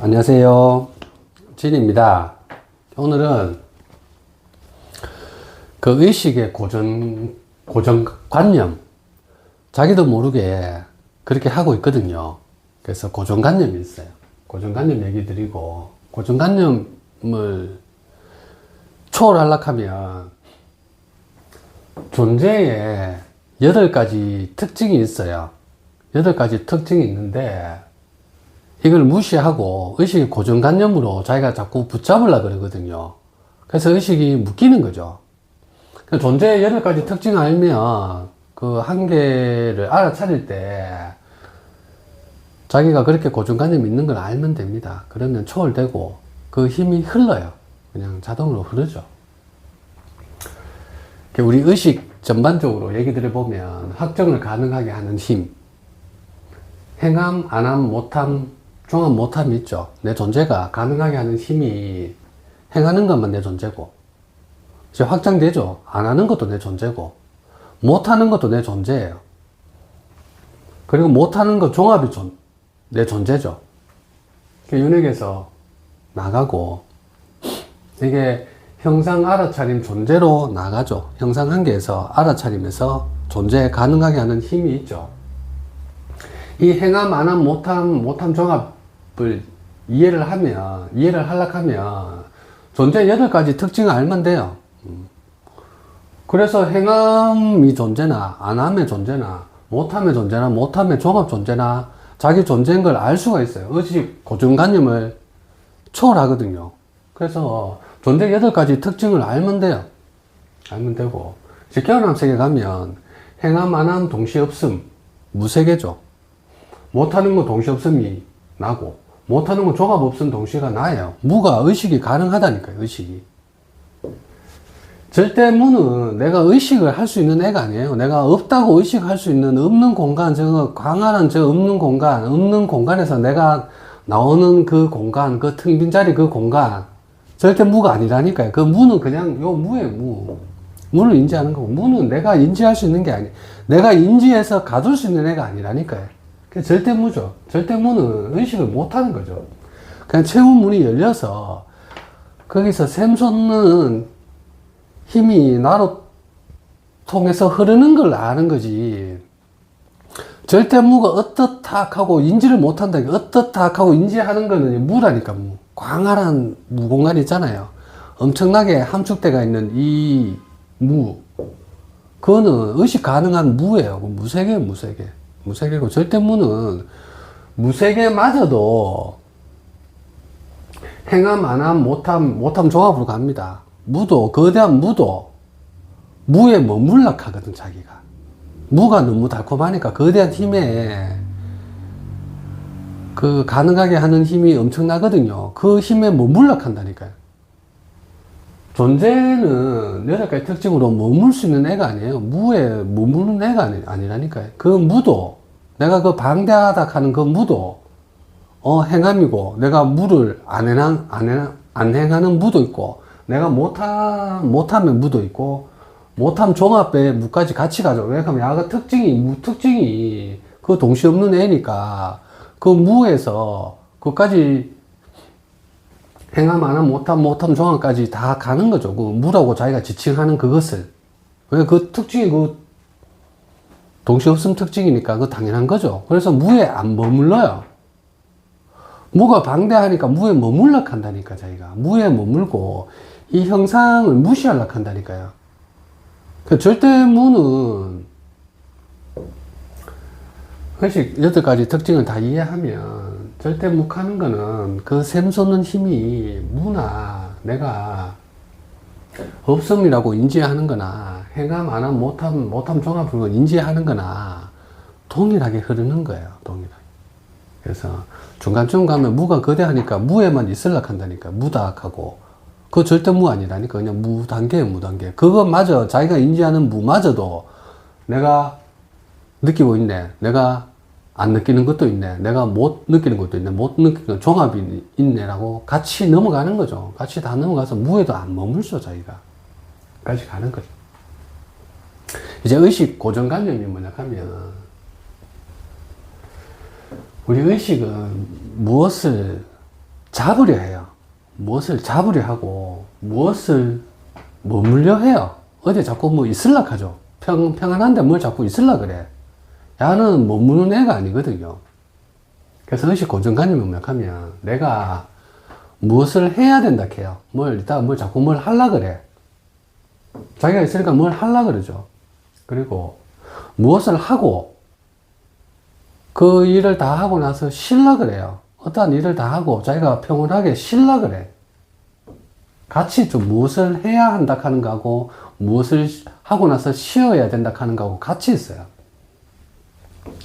안녕하세요. 진입니다. 오늘은 그 의식의 고정관념, 자기도 모르게 그렇게 하고 있거든요. 그래서 고정관념이 있어요. 고정관념 얘기 드리고, 고정관념을 초월하려고 하면 존재에 8가지 특징이 있어요. 8가지 특징이 있는데 이걸 무시하고 의식의 고정관념으로 자기가 자꾸 붙잡으려고 그러거든요. 그래서 의식이 묶이는 거죠. 존재의 8가지 특징을 알면 그 한계를 알아차릴 때 자기가 그렇게 고정관념이 있는 걸 알면 됩니다. 그러면 초월되고 그 힘이 흘러요. 그냥 자동으로 흐르죠. 우리 의식 전반적으로 얘기 들어보면 확정을 가능하게 하는 힘, 행함, 안함, 못함, 종합 못함이 있죠. 내 존재가 가능하게 하는 힘이 행하는 것만 내 존재고, 이제 확장되죠. 안 하는 것도 내 존재고, 못하는 것도 내 존재예요. 그리고 못하는 것 종합이 내 존재죠. 윤회에서 나가고, 이게 형상 알아차림 존재로 나가죠. 형상 한계에서 알아차림에서 존재 가능하게 하는 힘이 있죠. 이 행함, 안함, 못함 종합을 이해를 하려고 하면 존재 8가지 특징을 알면 돼요. 그래서 행함이 존재나, 안함의 존재나, 못함의 존재나, 못함의 종합 존재나, 자기 존재인 걸 알 수가 있어요. 의식 고정관념을 초월하거든요. 그래서 존재 8가지 특징을 알면 돼요. 알면 되고, 이제 깨어남 세계 가면 행함, 안함, 동시에 없음, 무세계죠. 못하는 거 동시 없음이 나고, 못하는 거 종합 없음 동시가 나요. 무가 의식이 가능하다니까요, 의식이. 절대 무는 내가 의식을 할 수 있는 애가 아니에요. 내가 없다고 의식할 수 있는 없는 공간, 광활한 없는 공간에서 내가 나오는 그 공간, 그 텅 빈 자리 그 공간, 절대 무가 아니라니까요. 그 무는 그냥 요 무예요, 무. 무를 인지하는 거고, 무는 내가 인지할 수 있는 게 아니에요. 내가 인지해서 가둘 수 있는 애가 아니라니까요. 절대무죠. 절대무는 의식을 못하는 거죠. 그냥 체험문이 열려서 거기서 샘솟는 힘이 나로 통해서 흐르는 걸 아는 거지. 절대무가 어떻다하고 인지를 못한다. 어떻다하고 인지하는 거는 무라니까, 무. 광활한 무공간이 있잖아요. 엄청나게 함축대가 있는 이 무. 그거는 의식 가능한 무예요. 무세계예요, 무세계. 무세계고, 절대무는 무세계마저도 행함, 안함, 못함 종합으로 갑니다. 무도, 거대한 무도 무에 머물러 하거든, 자기가. 무가 너무 달콤하니까 거대한 힘에 그 가능하게 하는 힘이 엄청나거든요. 그 힘에 머물러 한다니까요. 존재는 8가지 특징으로 머물 수 있는 애가 아니에요. 무에 머무는 애가 아니라니까요. 그 무도, 내가 그 방대하다 하는 그 무도, 행함이고, 내가 무를 안 행하는 무도 있고, 내가 못하면 무도 있고, 못함 종합에 무까지 같이 가죠. 왜냐하면 야가 무 특징이 그 동시 없는 애니까, 그 무에서 그까지 행함, 안함, 못함 종합까지 다 가는 거죠. 그 무라고 자기가 지칭하는 그것을. 왜 그 특징이 그 동시 없음 특징이니까 그 당연한 거죠. 그래서 무에 안 머물러요. 무가 방대하니까 무에 머물러 한다니까, 자기가. 무에 머물고 이 형상을 무시하려고 한다니까요. 절대 무는 의식 8가지 특징을 다 이해하면 절대 묵하는 거는 그 샘솟는 힘이 무나 내가 없음이라고 인지하는 거나 행함, 안함, 못함 종합을 인지하는 거나 동일하게 흐르는 거예요. 동일하게. 그래서 중간쯤 가면 무가 거대하니까 무에만 있으려고 한다니까. 무다하고. 그거 절대 무 아니라니까. 그냥 무 단계예요, 무 단계. 그것마저 자기가 인지하는 무마저도 내가 느끼고 있네. 내가 안 느끼는 것도 있네. 내가 못 느끼는 것도 있네. 못 느끼는 종합이 있네라고 같이 넘어가는 거죠. 같이 다 넘어가서 무에도 안 머물죠, 자기가. 같이 가는 거죠. 이제 의식 고정관념이 뭐냐 하면, 우리 의식은 무엇을 잡으려 해요. 무엇을 잡으려 하고, 무엇을 머물려 해요. 어디 자꾸 뭐 있을라 하죠. 평안한데 뭘 자꾸 있을라 그래. 야는 머무는 애가 아니거든요. 그래서 의식 고정관념이 뭐냐면, 내가 무엇을 해야 된다 해요. 뭘 자꾸 뭘 하려 그래. 자기가 있으니까 뭘 하려 그러죠. 그리고 무엇을 하고, 그 일을 다 하고 나서 쉬려 그래요. 어떠한 일을 다 하고 자기가 평온하게 쉬려 그래. 같이 좀 무엇을 해야 한다 하는 거하고 무엇을 하고 나서 쉬어야 된다 하는 거하고 같이 있어요.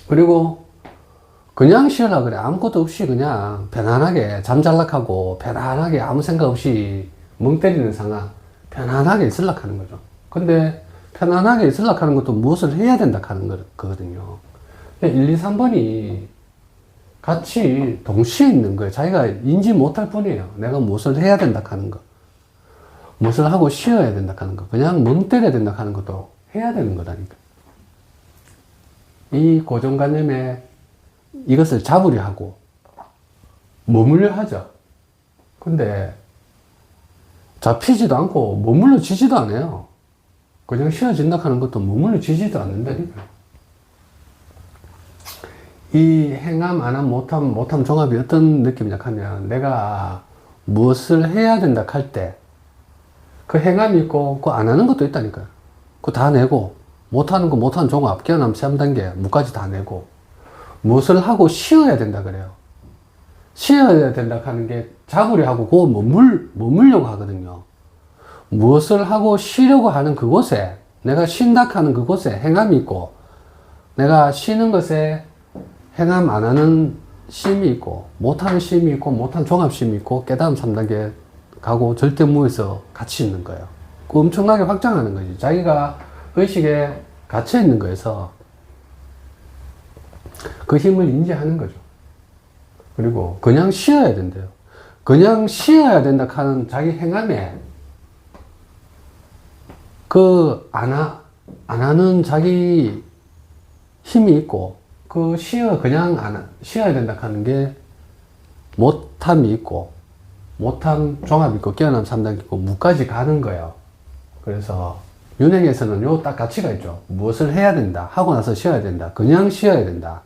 그리고 그냥 쉬어라 그래. 아무것도 없이 그냥 편안하게 잠잘락하고 편안하게 아무 생각 없이 멍 때리는 상황, 편안하게 있으려 하는 거죠. 근데 편안하게 있으려 하는 것도 무엇을 해야 된다 하는 거거든요. 1, 2, 3번이 같이 동시에 있는 거예요. 자기가 인지 못할 뿐이에요. 내가 무엇을 해야 된다 하는 거. 무엇을 하고 쉬어야 된다 하는 거. 그냥 멍 때려야 된다 하는 것도 해야 되는 거다니까. 이 고정관념에 이것을 잡으려 하고 머물려 하죠. 근데 잡히지도 않고 머물러지지도 않아요. 그냥 쉬어진다 하는 것도 머물러지지도 않는다니까. 이 행함, 안함, 못함 종합이 어떤 느낌이냐 하면, 내가 무엇을 해야 된다 할 때, 그 행함이 있고, 그 안 하는 것도 있다니까요. 그거 다 내고, 못하는 거, 못하는 종합, 깨어남 3단계, 무까지 다 내고, 무엇을 하고 쉬어야 된다 그래요. 쉬어야 된다 하는 게 잡으려 하고, 그거 머물려고 하거든요. 무엇을 하고 쉬려고 하는 그곳에, 내가 쉰다 하는 그곳에 행함이 있고, 내가 쉬는 것에 행함 안 하는 심이 있고, 못하는 심이 있고, 못한 종합심이 있고, 깨달음 3단계 가고 절대무에서 같이 있는 거예요. 그 엄청나게 확장하는 거지. 자기가 의식에 갇혀 있는 거에서 그 힘을 인지하는 거죠. 그리고 그냥 쉬어야 된대요. 그냥 쉬어야 된다 하는 자기 행함에 그 안 하는 자기 힘이 있고, 그 그냥 쉬어야 된다 하는 게 못함이 있고, 못함 종합이 있고, 깨어남 3단계 있고, 무까지 가는 거예요. 그래서 윤행에서는 요 딱 가치가 있죠. 무엇을 해야 된다. 하고 나서 쉬어야 된다. 그냥 쉬어야 된다.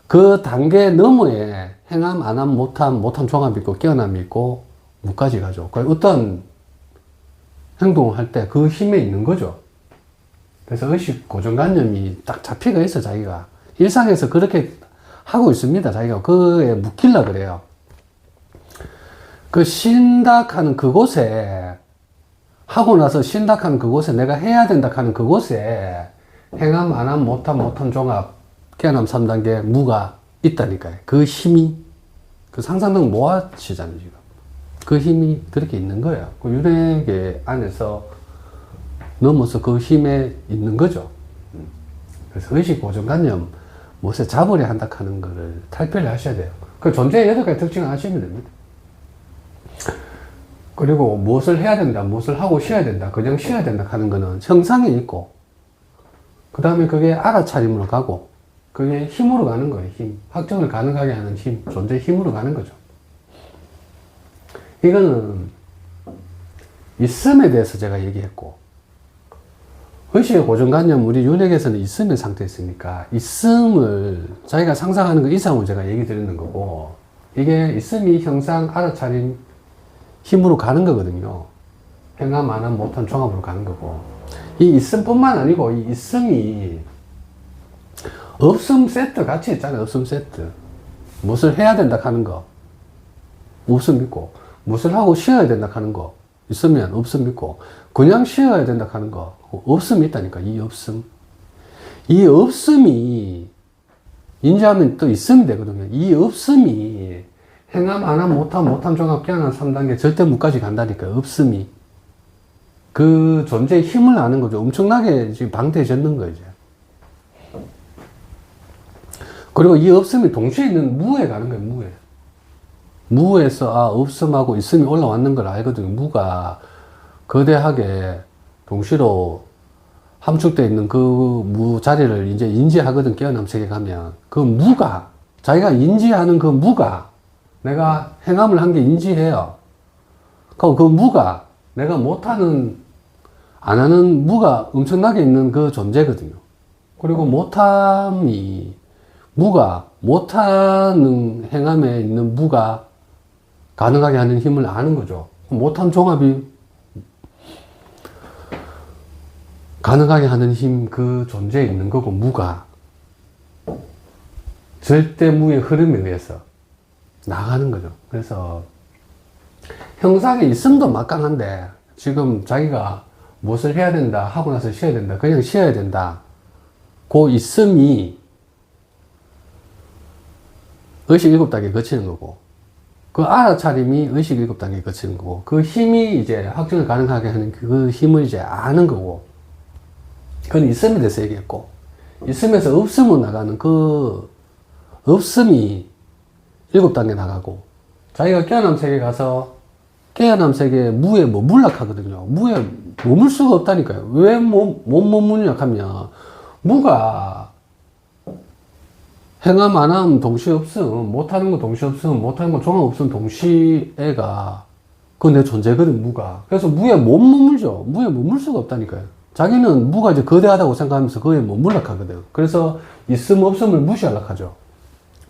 그 단계 너머에 행함, 안함, 못함 종합이 있고, 깨어남이 있고, 무까지 가죠. 그러니까 어떤 행동을 할 때 그 힘에 있는 거죠. 그래서 의식 고정관념이 딱 잡히가 있어, 자기가. 일상에서 그렇게 하고 있습니다. 자기가 그에 묶일라 그래요. 그 쉰다 하는 그곳에, 하고 나서 쉰다 하는 그곳에, 내가 해야 된다 하는 그곳에 행함, 안함, 못함 종합, 깨어남 3단계 무가 있다니까요. 그 힘이, 그 상상력 모아지잖아요, 지금. 그 힘이 그렇게 있는 거예요. 그 윤회계 안에서 넘어서 그 힘에 있는 거죠. 그래서 의식 고정관념, 무엇에 잡으려 한다 하는 거를 탈피를 하셔야 돼요. 그 존재의 8가지 특징을 아시면 됩니다. 그리고 무엇을 해야 된다, 무엇을 하고 쉬어야 된다, 그냥 쉬어야 된다 하는 거는 형상이 있고, 그 다음에 그게 알아차림으로 가고, 그게 힘으로 가는 거예요, 힘. 확정을 가능하게 하는 힘, 존재의 힘으로 가는 거죠. 이거는 있음에 대해서 제가 얘기했고, 의식의 고정관념, 우리 윤핵에서는 있음의 상태에 있으니까, 있음을 자기가 상상하는 것 이상으로 제가 얘기 드리는 거고, 이게 있음이 형상, 알아차림, 힘으로 가는 거거든요. 행함, 안함, 못함, 종합으로 가는 거고. 이 있음뿐만 아니고, 이 있음이 없음 세트 같이 있잖아요. 없음 세트. 무엇을 해야 된다 하는 거, 없음 있고, 무엇을 하고 쉬어야 된다 하는 거, 있으면 없음 있고, 그냥 쉬어야 된다 하는 거, 없음이 있다니까. 이 없음. 이 없음이 인지하면 또 있음이 되거든요. 이 없음이 행함, 안함, 못함, 종합, 깨어남 3단계 절대 무까지 간다니까. 없음이. 그 존재의 힘을 아는 거죠. 엄청나게 지금 방대해졌는 거예요, 이제. 그리고 이 없음이 동시에 있는 무에 가는 거예요, 무에. 무에서, 없음하고 있음이 올라왔는 걸 알거든요. 무가 거대하게 동시로 함축되어 있는 그 무 자리를 이제 인지하거든, 깨어남 세계 가면. 그 무가, 자기가 인지하는 그 무가 내가 행함을 한 게 인지해요. 그럼 그 무가, 내가 못하는, 안 하는 무가 엄청나게 있는 그 존재거든요. 그리고 못함이, 무가, 못하는 행함에 있는 무가 가능하게 하는 힘을 아는 거죠. 못함 종합이 가능하게 하는 힘, 그 존재에 있는 거고, 무가. 절대 무의 흐름에 의해서 나가는 거죠. 그래서, 형상에 있음도 막강한데, 지금 자기가 무엇을 해야 된다, 하고 나서 쉬어야 된다, 그냥 쉬어야 된다. 그 있음이 의식 7단계 거치는 거고, 그 알아차림이 의식 7단계 거치는 거고, 그 힘이 이제 확증을 가능하게 하는 그 힘을 이제 아는 거고, 그건 있음에 대해서 얘기했고, 있음에서 없음으로 나가는 그 없음이 7단계 나가고, 자기가 깨어남 세계 가서 깨어남 세계에 무에 머물락하거든요. 무에 머물 수가 없다니까요. 왜 못 머물냐 하면, 무가 행함 안함 동시에 없음, 못하는 거 동시에 없음, 못하는 거 종합 없음 동시에가 그건 내 존재거든, 무가. 그래서 무에 못 머물죠. 무에 머물 수가 없다니까요. 자기는 무가 이제 거대하다고 생각하면서 그에 머물락하거든. 그래서 있음 없음을 무시하려고 하죠.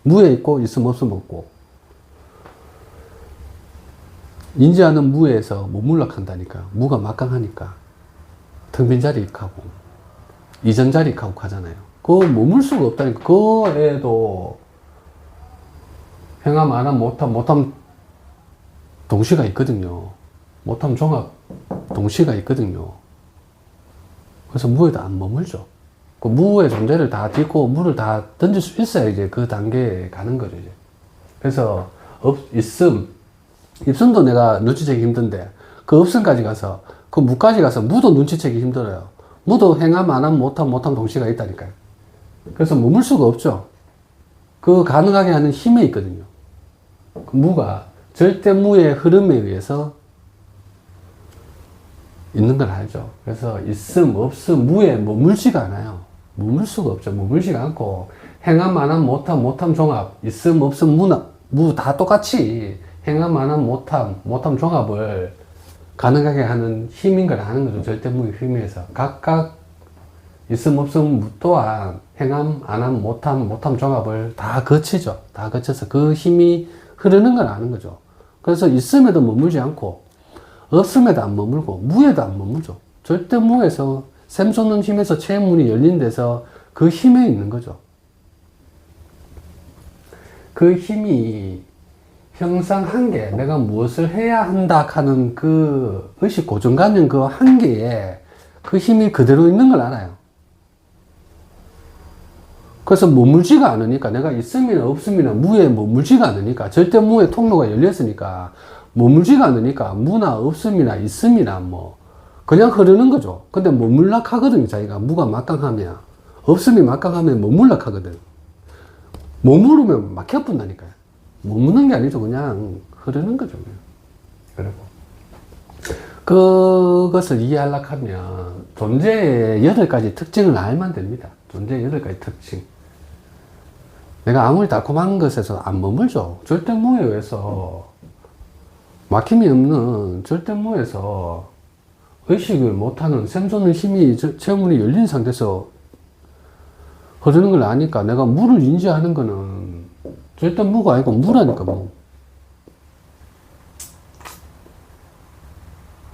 무에 있고 있음 없음 없고. 인지하는 무에서 머물락한다니까. 무가 막강하니까. 텅 빈 자리 가고 이전 자리 가고 하잖아요. 그거 머물 수가 없다니까. 그에도 행함 안함 못함 동시가 있거든요. 못함 종합 동시가 있거든요. 그래서 무에도 안 머물죠. 그 무의 존재를 다 딛고 무를 다 던질 수 있어야 이제 그 단계에 가는 거죠, 이제. 그래서, 있음도 내가 눈치채기 힘든데, 그 없음까지 가서, 그 무까지 가서 무도 눈치채기 힘들어요. 무도 행함, 안함, 못함 동시가 있다니까요. 그래서 머물 수가 없죠. 그 가능하게 하는 힘에 있거든요. 그 무가 절대 무의 흐름에 의해서 있는 걸 알죠. 그래서 있음, 없음, 무에 머물지가 않아요. 머물 수가 없죠. 머물지가 않고 행함, 안함, 못함 종합, 있음, 없음, 무 다 똑같이 행함, 안함, 못함 종합을 가능하게 하는 힘인 걸 아는 거죠. 절대 무의 힘에 의해서. 각각 있음, 없음, 무 또한 행함, 안함, 못함 종합을 다 거치죠. 다 거쳐서 그 힘이 흐르는 걸 아는 거죠. 그래서 있음에도 머물지 않고 없음에도 안 머물고 무에도 안 머물죠. 절대 무에서 샘솟는 힘에서 체문이 열린 데서 그 힘에 있는 거죠. 그 힘이 형상 한계, 내가 무엇을 해야 한다 하는 그 의식 고정관념 그 한계에 그 힘이 그대로 있는 걸 알아요. 그래서 머물지가 않으니까, 내가 있음이나 없음이나 무에 머물지가 않으니까, 절대 무의 통로가 열렸으니까 머물지가 않으니까 무나 없음이나 있음이나 뭐 그냥 흐르는 거죠. 근데 머물락 하거든요. 자기가 무가 막강하면, 없음이 막강하면 머물락 하거든. 머무르면 막혀뿐다니까요. 머무는 게 아니죠. 그냥 흐르는 거죠. 그리고 그것을 이해하려고 하면 존재의 8가지 특징을 알면 됩니다. 존재의 8가지 특징. 내가 아무리 달콤한 것에서 안 머물죠. 절대 무에 의해서 막힘이 없는 절대무에서 의식을 못하는 샘솟는 힘이 체문이 열린 상태에서 흐르는 걸 아니까 내가 무를 인지하는 거는 절대무가 아니고 무라니까 무.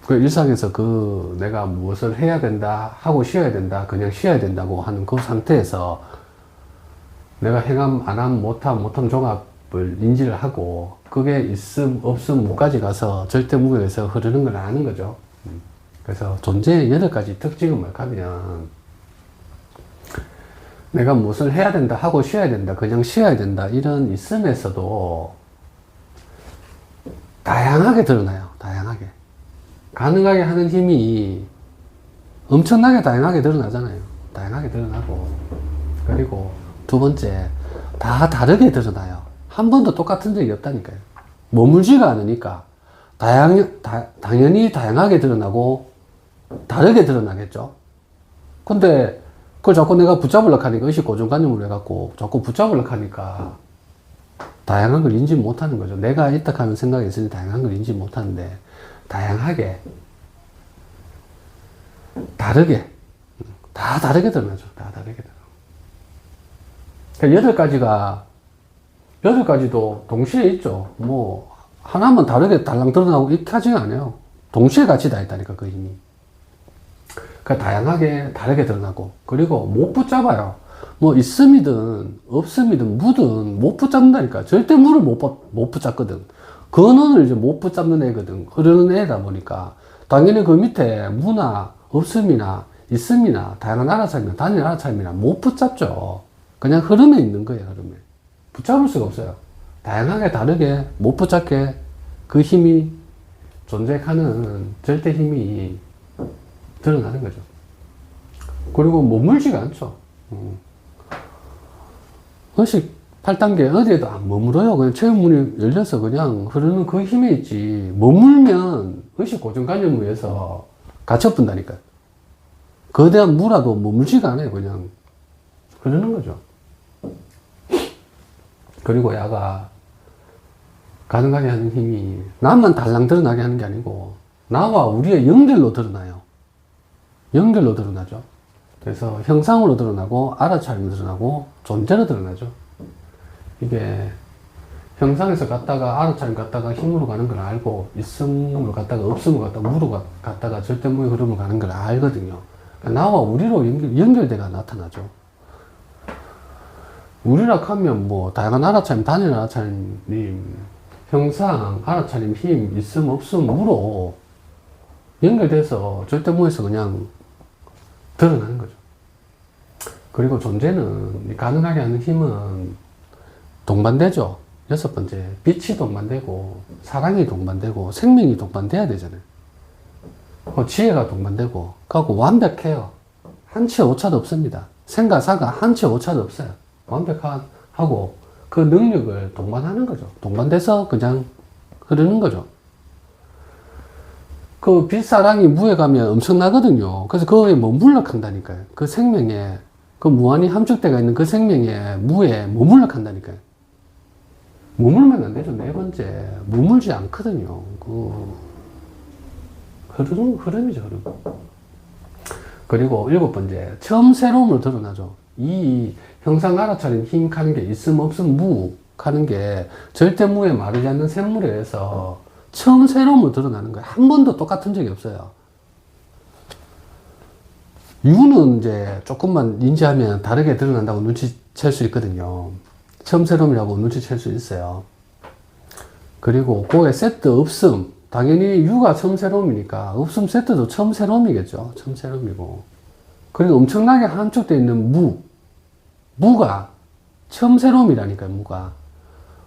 그 일상에서 그 내가 무엇을 해야 된다, 하고 쉬어야 된다, 그냥 쉬어야 된다고 하는 그 상태에서 내가 행함, 안함, 못함 종합을 인지를 하고 그게 있음, 없음, 무까지 가서 절대 무에서 흐르는 걸 아는 거죠. 그래서 존재의 8가지 특징을 말하면 내가 무엇을 해야 된다, 하고 쉬어야 된다, 그냥 쉬어야 된다 이런 있음에서도 다양하게 드러나요. 다양하게. 가능하게 하는 힘이 엄청나게 다양하게 드러나잖아요. 다양하게 드러나고 그리고 두 번째 다 다르게 드러나요. 한 번도 똑같은 적이 없다니까요. 머물지가 않으니까 당연히 다양하게 드러나고 다르게 드러나겠죠. 근데 그걸 자꾸 내가 붙잡으려고 하니까 의식 고정관념으로 해갖고 자꾸 붙잡으려고 하니까 다양한 걸 인지 못하는 거죠. 내가 있다 하는 생각이 있으니 다양한 걸 인지 못하는데, 다양하게, 다르게, 다 다르게 드러나죠. 다 다르게 드러나. 그러니까 여덟 가지도 동시에 있죠. 뭐, 하나만 다르게 달랑 드러나고 이렇게 하지는 않아요. 동시에 같이 다 있다니까, 그 힘이. 그러니까 다양하게 다르게 드러나고, 그리고 못 붙잡아요. 뭐, 있음이든, 없음이든, 무든 못 붙잡는다니까. 절대 무를 못 붙잡거든. 근원을 이제 못 붙잡는 애거든. 흐르는 애다 보니까. 당연히 그 밑에 무나, 없음이나, 있음이나, 다양한 알아차림이나, 단일 알아차림이나 못 붙잡죠. 그냥 흐름에 있는 거예요, 흐름에. 붙잡을 수가 없어요. 다양하게 다르게 못 붙잡게 그 힘이 존재하는 절대 힘이 드러나는 거죠. 그리고 머물지가 않죠. 의식 8단계 어디에도 안 머물어요. 그냥 체험문이 열려서 그냥 흐르는 그 힘에 있지. 머물면 의식 고정관념에서 갇혀본다니까요. 거대한 무라도 머물지가 않아요. 그냥 흐르는 거죠. 그리고 야가 가능하게 하는 힘이 나만 달랑 드러나게 하는 게 아니고 나와 우리의 연결로 드러나요. 연결로 드러나죠. 그래서 형상으로 드러나고 알아차림으로 드러나고 존재로 드러나죠. 이게 형상에서 갔다가 알아차림 갔다가 힘으로 가는 걸 알고 있음으로 갔다가 없음으로 갔다가 무로 갔다가 절대무의 흐름으로 가는 걸 알거든요. 그러니까 나와 우리로 연결돼가 나타나죠. 우리라 하면 뭐 다양한 알아차림, 단일 알아차림, 형상, 알아차림, 힘, 있음, 없음, 무로 연결돼서 절대무에서 그냥 드러나는 거죠. 그리고 존재는 가능하게 하는 힘은 동반되죠. 6번째, 빛이 동반되고 사랑이 동반되고 생명이 동반돼야 되잖아요. 지혜가 동반되고 그하고 완벽해요. 한치 오차도 없습니다. 생과 사가 한치 오차도 없어요. 완벽하고 그 능력을 동반하는 거죠. 동반돼서 그냥 흐르는 거죠. 그 빛사랑이 무에 가면 엄청나거든요. 그래서 그거에 머물러 간다니까요. 그 생명에, 그 무한히 함축되어 있는 그 생명에 무에 머물러 간다니까요. 머물면 안 되죠. 4번째. 머물지 않거든요. 흐름이죠, 흐름. 그리고 7번째. 처음 새로움으로 드러나죠. 이 형상 알아차림 힘 가는 게 있음 없음 무 가는 게 절대 무에 마르지 않는 샘물에 의해서 처음 새로움으로 드러나는 거예요. 한 번도 똑같은 적이 없어요. 유는 이제 조금만 인지하면 다르게 드러난다고 눈치챌 수 있거든요. 처음 새로움이라고 눈치챌 수 있어요. 그리고 그에 세트 없음. 당연히 유가 처음 새로움이니까 없음 세트도 처음 새로움이겠죠. 처음 새로움이고. 그리고 엄청나게 함축되어 있는 무가 처음 새로움이라니까요. 무가.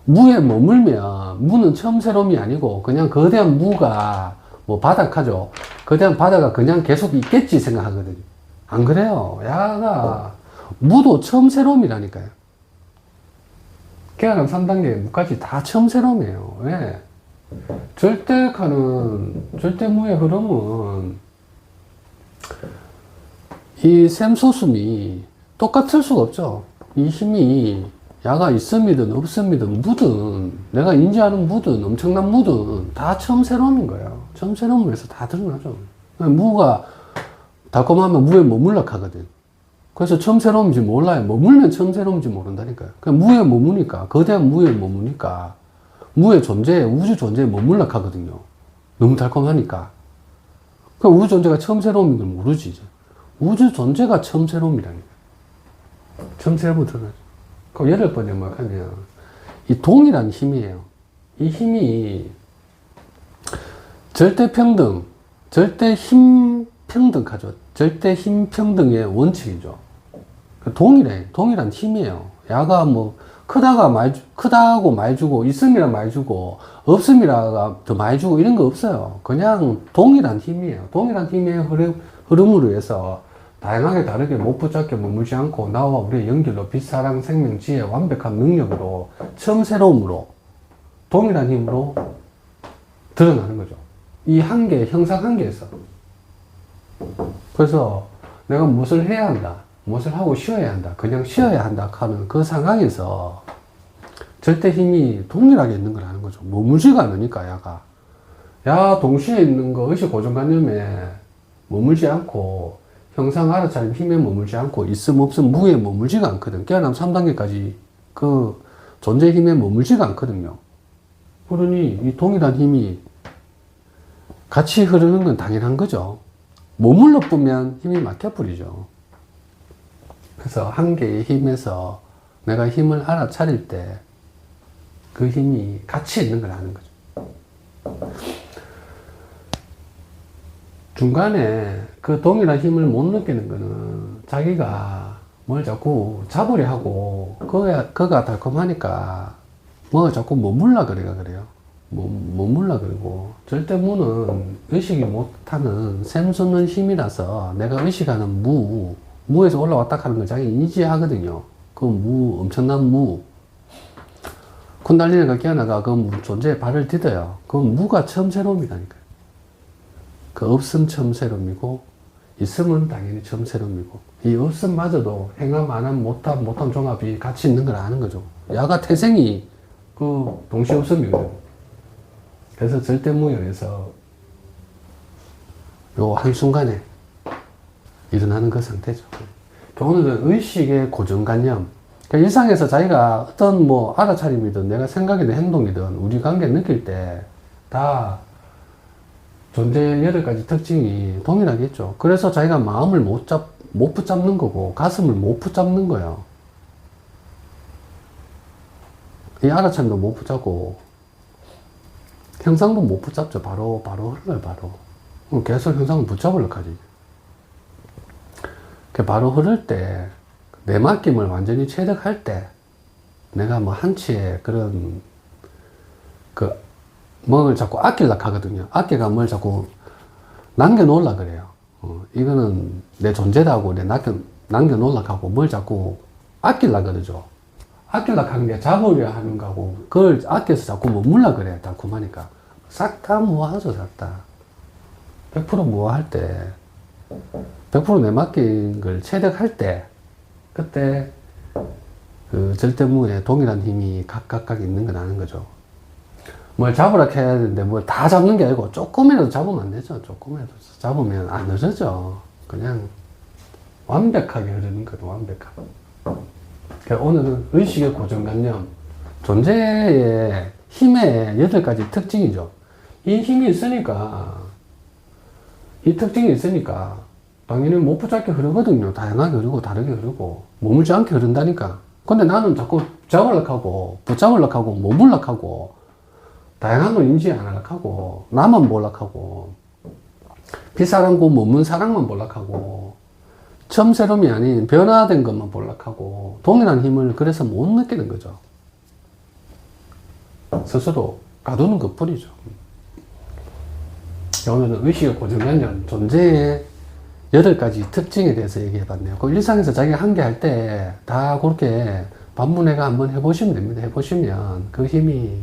무에 머물면 무는 처음 새로움이 아니고 그냥 거대한 무가 뭐 바닥하죠. 거대한 바다가 그냥 계속 있겠지 생각하거든요. 안 그래요. 야가 무도 처음 새로움이라니까요. 계약은 3단계 무까지 다 처음 새로움이에요. 왜? 절대무의 흐름은 이 샘소수미 똑같을 수가 없죠. 이 힘이 야가 있음이든 없음이든 무든 내가 인지하는 무든 엄청난 무든 다 처음 새로움인 거예요. 처음 새로움에서 다 드러나죠. 무가 달콤하면 무에 머물러 가거든. 그래서 처음 새로움인지 몰라요. 머물면 처음 새로움인지 모른다니까요. 그냥 무에 머무니까 거대한 무에 머무니까 무의 존재에 우주 존재에 머물러 가거든요. 너무 달콤하니까. 그 우주 존재가 처음 새로움인 걸 모르지 이제. 우주 존재가 처음 새로움이라니까. 처음 새로움을 드러나죠. 그 8번째 뭐 하면 이 동이라는 힘이에요. 이 힘이 절대 평등, 절대 힘 평등하죠. 절대 힘 평등의 원칙이죠. 동이란 힘이에요. 야가 뭐 크다고 많이 주고 있음이라 많이 주고 없음이라 더 많이 주고 이런 거 없어요. 그냥 동일한 힘이에요. 동일한 힘의 흐름으로 해서 다양하게 다르게 못 붙잡게 머물지 않고 나와 우리의 연결로 빛, 사랑, 생명, 지혜, 완벽한 능력으로 처음 새로움으로 동일한 힘으로 드러나는 거죠. 이 한계, 형상 한계에서. 그래서 내가 무엇을 해야 한다, 무엇을 하고 쉬어야 한다, 그냥 쉬어야 한다 하는 그 상황에서 절대 힘이 동일하게 있는 걸 아는 거죠. 머물지가 않으니까, 야가. 야, 동시에 있는 거, 의식 고정관념에 머물지 않고, 형상 알아차림 힘에 머물지 않고, 있음, 없음, 무에 머물지가 않거든. 깨어남 3단계까지 그 존재 힘에 머물지가 않거든요. 그러니 이 동일한 힘이 같이 흐르는 건 당연한 거죠. 머물러 보면 힘이 막혀버리죠. 그래서 한 개의 힘에서 내가 힘을 알아차릴 때 그 힘이 같이 있는 걸 아는 거죠. 중간에 그 동일한 힘을 못 느끼는 거는 자기가 뭘 자꾸 잡으려 하고 그가 달콤하니까 뭐 자꾸 머물라 그래요. 머물라 그러고 절대 무는 의식이 못하는 샘솟는 힘이라서 내가 의식하는 무에서 올라왔다 하는 걸 자기 인지하거든요. 그 엄청난 쿤달리니가 깨어나가 그 존재에 발을 디뎌요. 그 무가 처음 새로움이라니까요. 그 없음 처음 새로움이고 있음은 당연히 처음 새로움이고 이 없음마저도 행함 안함 못함 종합이 같이 있는 걸 아는 거죠. 야가 태생이 그 동시 없음이거든요. 그래서 절대무에 의해서 요 한순간에 일어나는 그 상태죠. 오늘은 의식의 고정관념. 그러니까 일상에서 자기가 어떤 뭐 알아차림이든 내가 생각이든 행동이든 우리 관계 느낄 때 다 존재의 8가지 특징이 동일하겠죠. 그래서 자기가 마음을 못 붙잡는 거고 가슴을 못 붙잡는 거예요. 이 알아차림도 못 붙잡고 형상도 못 붙잡죠. 바로 흘러요. 바로 계속 형상을 붙잡으려고 하지. 바로 흐를 때 내 맡김을 완전히 체득할 때 내가 뭐 한치의 그런 뭘 자꾸 아끼려고 하거든요. 아끼가 뭘 자꾸 남겨놓으려고 그래요. 이거는 내 존재라고 내 남겨놓으려고 하고 뭘 자꾸 아끼려고 그러죠. 아끼려고 하는 게 잡으려 하는 거고 그걸 아껴서 자꾸 머물려고 그래요. 달콤하니까. 싹 다 무화하죠. 싹 다. 100% 무화할 때 100% 내 맡긴 걸 체득할 때 그때 그 절대무에 동일한 힘이 각각 있는 건 아는 거죠. 뭘 잡으라 해야 되는데 뭘 다 잡는 게 아니고 조금이라도 잡으면 안 되죠. 조금이라도 잡으면 안 흐르죠. 그냥 완벽하게 흐르는 거죠. 완벽하게. 그러니까 오늘은 의식의 고정관념, 존재의 힘의 8가지 특징이죠. 이 힘이 있으니까 이 특징이 있으니까 당연히 못 붙잡게 흐르거든요. 다양하게 흐르고 다르게 흐르고 머물지 않게 흐른다니까. 근데 나는 자꾸 잡으려고 하고 붙잡으려고 하고 머물려고 하고 다양한 걸 인지 안 하려고 하고 나만 보려고 하고 비사람고 머문 사랑만 보려고 하고 처음 새로움이 아닌 변화된 것만 보려고 하고 동일한 힘을 그래서 못 느끼는 거죠. 스스로 가두는 것 뿐이죠. 오늘은 의식의 고정관념, 존재의 8가지 특징에 대해서 얘기해 봤네요. 그 일상에서 자기가 한 개 할 때 다 그렇게 반문해가 한번 해보시면 됩니다. 해보시면 그 힘이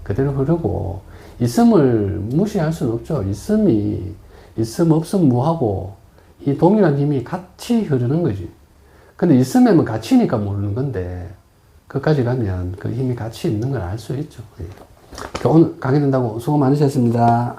그대로 흐르고 있음을 무시할 수는 없죠. 있음 없음 무하고 이 동일한 힘이 같이 흐르는 거지. 근데 있음에만 같이니까 모르는 건데 그까지 가면 그 힘이 같이 있는 걸 알 수 있죠. 오늘 강의 된다고 수고 많으셨습니다.